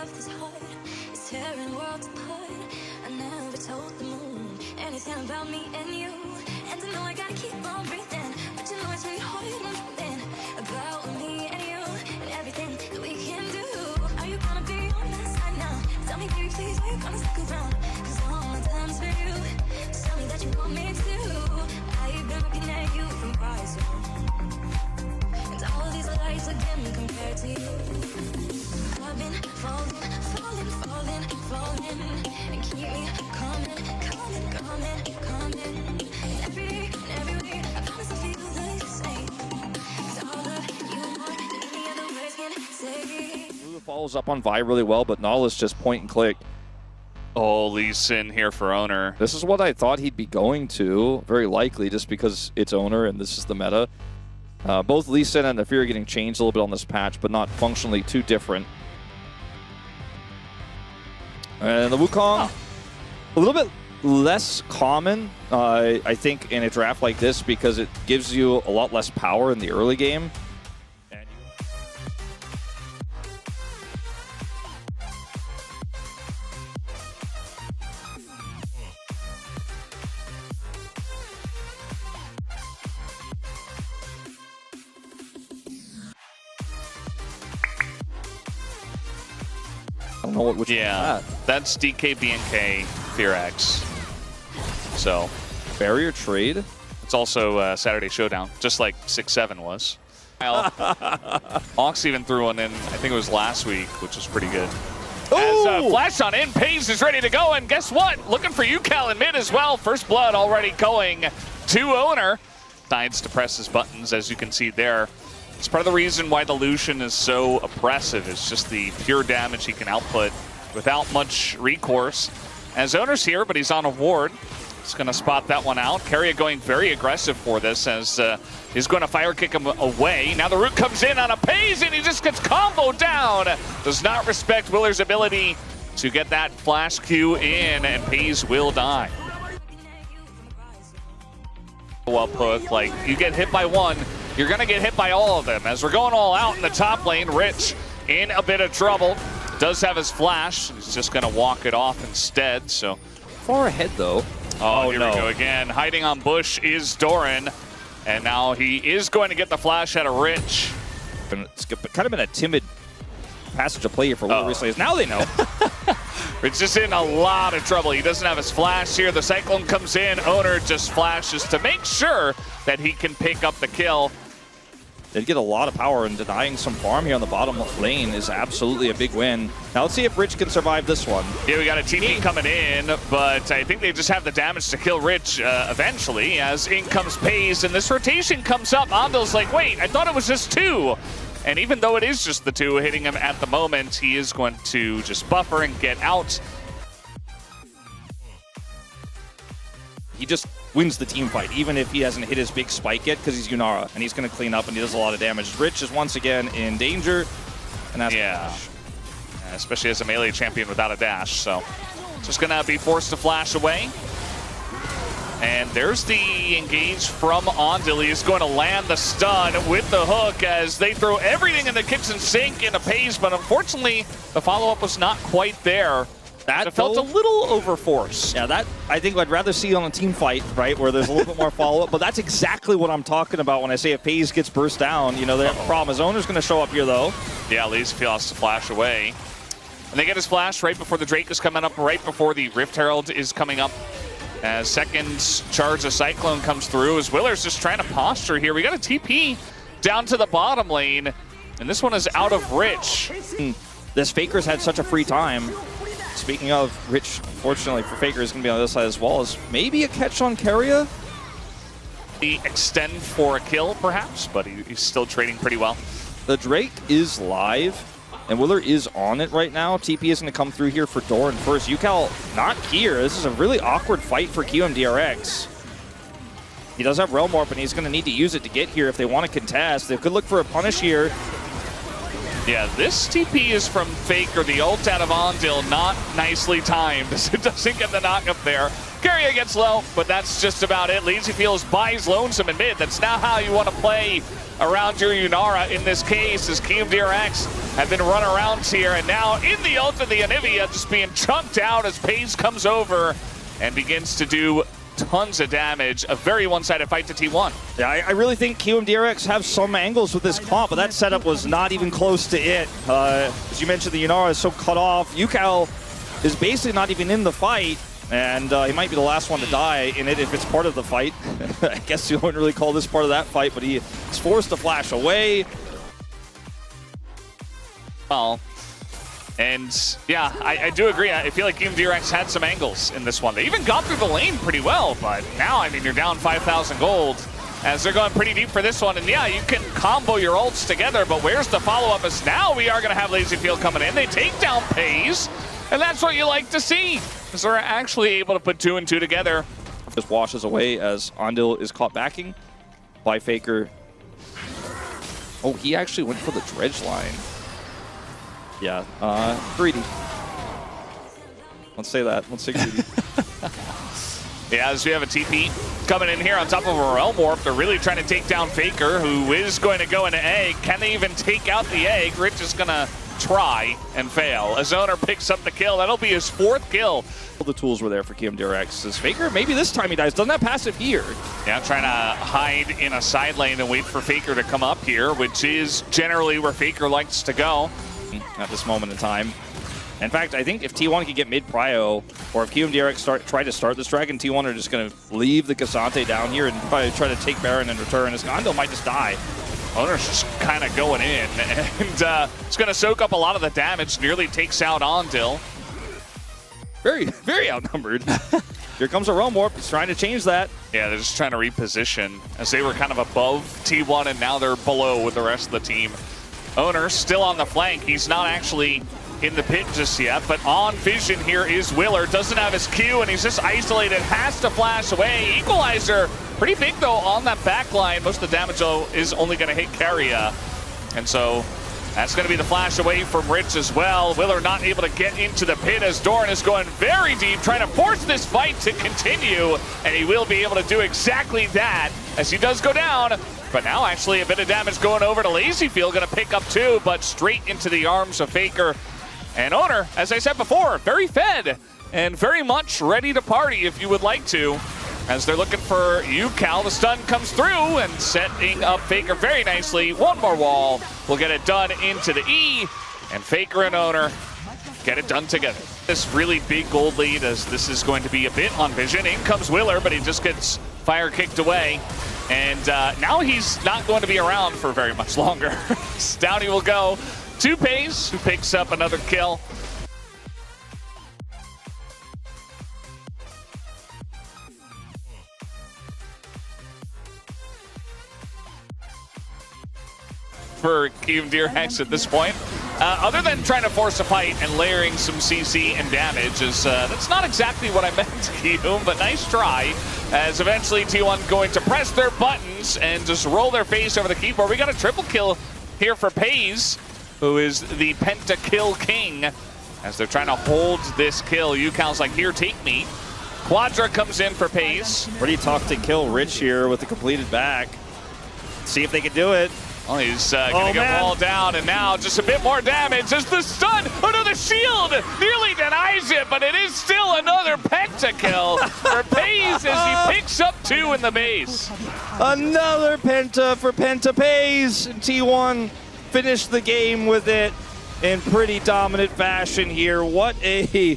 love this hard. It's tearing worlds apart. I never told the moon anything about me and you. And I know I gotta keep on breathing, but you know it's really hard when I'm dreaming about me and you and everything that we can do. Are you gonna be on my side now? Tell me, baby, please, are you gonna stick around? 'Cause all my time's for you. Just tell me that you want me to. I've been looking at you from Peyz. And all these lights are dim compared to you. I've been falling, falling, falling, falling, and keep me coming, coming, coming, coming. And every day, and every way, I promise to feel the same. 'Cause all of you want that any other words can say. Follows up on Vi really well, but Nala's just point and click. Oh, Lee Sin here for Oner. This is what I thought he'd be going to, very likely, just because it's Oner and this is the meta. Both Lee Sin and Nafir are getting changed a little bit on this patch, but not functionally too different. And the Wukong, a little bit less common, I think, in a draft like this because it gives you a lot less power in the early game. I don't know what that's DKBNK KRX. So barrier trade. It's also Saturday Showdown, just like 6-7 was. Ox even threw one in, I think it was last week, which was pretty good. As flash on in, Peyz is ready to go, and guess what? Looking for UCal in mid as well. First blood already going to Oner. Decides to press his buttons, as you can see there. It's part of the reason why the Lucian is so oppressive. It's just the pure damage he can output without much recourse. As Oner's here, but he's on a ward. He's going to spot that one out. Keria going very aggressive for this as he's going to fire kick him away. Now the root comes in on a Peyz and he just gets comboed down. Does not respect Willer's ability to get that flash Q in, and Peyz will die. Well put, like you get hit by one, you're going to get hit by all of them. As we're going all out in the top lane, Rich in a bit of trouble. Does have his flash. He's just going to walk it off instead. So far ahead, though. Oh, here we go again. Hiding on bush is Doran. And now he is going to get the flash out of Rich. It's kind of been a timid passage of play here for Will recently. Now they know. Rich is in a lot of trouble. He doesn't have his flash here. The Cyclone comes in. Oner just flashes to make sure that he can pick up the kill. They'd get a lot of power, and denying some farm here on the bottom lane is absolutely a big win. Now let's see if Rich can survive this one. Yeah, we got a TP coming in, but I think they just have the damage to kill Rich eventually, as in comes Peyz, and this rotation comes up. Andal's like, wait, I thought it was just two. And even though it is just the two hitting him at the moment, he is going to just buffer and get out. He just wins the team fight, even if he hasn't hit his big spike yet, because he's Yunara, and he's going to clean up, and he does a lot of damage. Rich is once again in danger, and that's especially as a melee champion without a dash. So just going to be forced to flash away. And there's the engage from Ondil. He's going to land the stun with the hook as they throw everything in the kitchen sink into Peyz, but unfortunately, the follow-up was not quite there. It felt a little overforced. Yeah, that I think I'd rather see on a team fight, right, where there's a little bit more follow-up. But that's exactly what I'm talking about when I say if Peyz gets burst down. You know, the problem is Oner's going to show up here, though. Yeah, at least if he has to flash away. And they get his flash right before the Drake is coming up, right before the Rift Herald is coming up. As second charge of Cyclone comes through, as Willer's just trying to posture here. We got a TP down to the bottom lane, and this one is out of Rich. This Faker's had such a free time. Speaking of, Rich, fortunately for Faker, is going to be on the other side as well. As maybe a catch on Keria? He extend for a kill, perhaps, but he's still trading pretty well. The Drake is live, and Willer is on it right now. TP is going to come through here for Doran first. UCal not here. This is a really awkward fight for QMDRX. He does have Realm Warp, and he's going to need to use it to get here if they want to contest. They could look for a punish here. Yeah, this TP is from Faker, the ult out of Ondil, not nicely timed. It doesn't get the knock up there. Keria gets low, but that's just about it. Lazy Feels buys lonesome in mid. That's not how you want to play around your Yunara in this case, as KRX have been run around here, and now in the ult of the Anivia just being chunked out as Peyz comes over and begins to do tons of damage. A very one-sided fight to T1. Yeah, I really think KRX have some angles with this comp, but that setup was not even close to it. As you mentioned, the Yunara is so cut off. Yucal is basically not even in the fight, and he might be the last one to die in it if it's part of the fight. I guess you wouldn't really call this part of that fight, but he is forced to flash away. Well, and yeah, I do agree. I feel like KRX had some angles in this one. They even got through the lane pretty well, but now, I mean, you're down 5,000 gold as they're going pretty deep for this one. And yeah, you can combo your ults together, but where's the follow-up? As now we are going to have LazyField coming in. They take down Peyz, and that's what you like to see, because they're actually able to put 2 and 2 together. Just washes away as Ondil is caught backing by Faker. Oh, he actually went for the dredge line. Yeah, greedy. Let's say that. Let's say greedy. Yeah, as we have a TP coming in here on top of a Realm Warp. They're really trying to take down Faker, who is going to go into egg. Can they even take out the egg? Rich is going to try and fail. As Oner picks up the kill. That'll be his 4th kill. All the tools were there for KRX. As Faker, maybe this time he dies. Doesn't have passive here. Yeah, trying to hide in a side lane and wait for Faker to come up here, which is generally where Faker likes to go at this moment in time. In fact, I think if T1 could get mid-prio, or if KRX try to start this dragon, T1 are just going to leave the Cassante down here and probably try to take Baron in return. As Gondo might just die. Oner's just kind of going in, and it's going to soak up a lot of the damage. Nearly takes out Ondil. Very, very outnumbered. Here comes a Realm Warp. He's trying to change that. Yeah, they're just trying to reposition, as they were kind of above T1, and now they're below with the rest of the team. Oner still on the flank. He's not actually in the pit just yet, but on vision here is Willer. Doesn't have his Q, and he's just isolated. Has to flash away. Equalizer, pretty big though on that back line. Most of the damage though is only going to hit Keria, and so that's going to be the flash away from Rich as well. Willer not able to get into the pit as Doran is going very deep, trying to force this fight to continue, and he will be able to do exactly that as he does go down. But now actually a bit of damage going over to LazyField, going to pick up 2, but straight into the arms of Faker. And Oner, as I said before, very fed and very much ready to party if you would like to, as they're looking for Yucal. The stun comes through and setting up Faker very nicely. One more wall will get it done into the E, and Faker and Oner get it done together. This really big gold lead, as this is going to be a bit on vision. In comes Willer, but he just gets fire kicked away. And now he's not going to be around for very much longer. Down he will go to Peyz, who picks up another kill. For KRX at this point, other than trying to force a fight and layering some CC and damage, is that's not exactly what I meant to Kium, but nice try. As eventually T1 going to press their buttons and just roll their face over the keyboard. We got a triple kill here for Peyz, who is the pentakill king, as they're trying to hold this kill. Yucal's like, here, take me. Quadra comes in for Peyz. Pretty tough to kill Rich here with the completed back. See if they can do it. Oh, he's going to get walled down, and now just a bit more damage as the stun. Oh no, the shield nearly denies it, but it is still another pentakill for Peyz as he picks up 2 in the base. Another penta for Peyz, and T1 finished the game with it in pretty dominant fashion here. What a